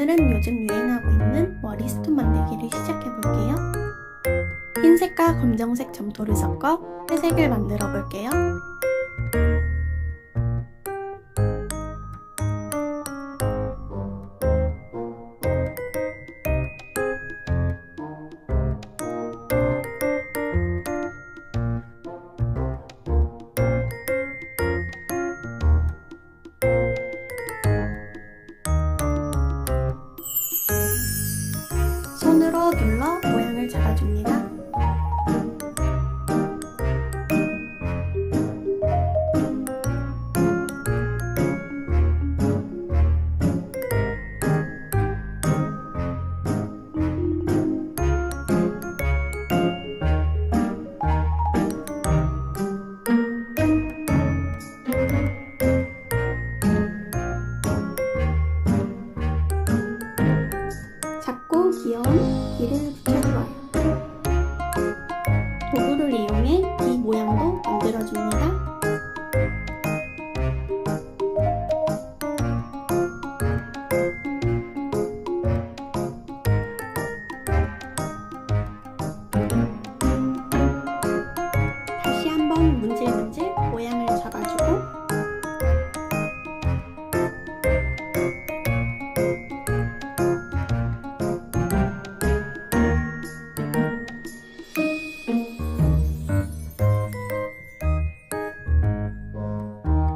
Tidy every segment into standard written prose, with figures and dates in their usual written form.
오늘은 요즘 유행하고 있는 머리스톤 만들기를 시작해볼게요. 흰색과 검정색 점토를 섞어 회색을 만들어 볼게요. 손으로 눌러 모양을 잡아줍니다. 작고 귀여운 귀를 붙여주어요. 도구를 이용해 귀 모양도 만들어줍니다. 다시 한번 문질문질 모양을 잡아주고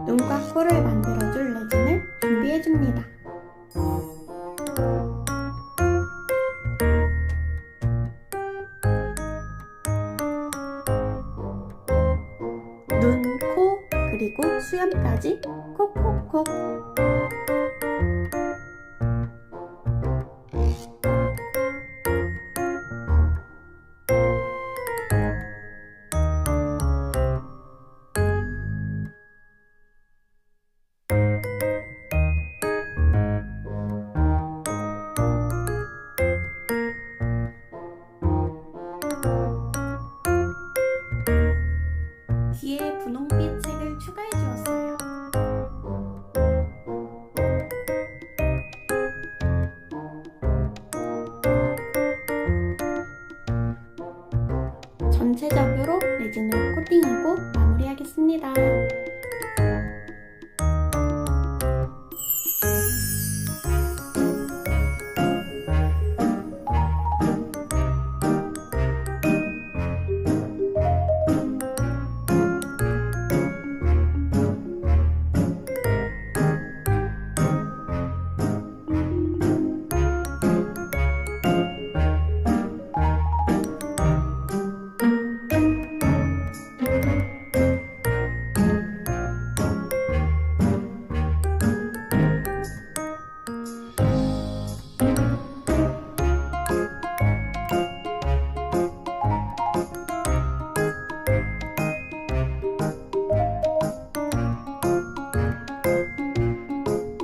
눈과 코를 만들어줄 레진을 준비해줍니다. 눈, 코, 그리고 수염까지 콕콕콕. 뒤에 분홍빛 색을 추가해 주었어요. 전체적으로 레진으로 코팅하고 마무리하겠습니다.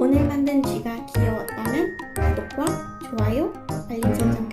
오늘 만든 쥐가 귀여웠다면 구독과 좋아요, 알림 설정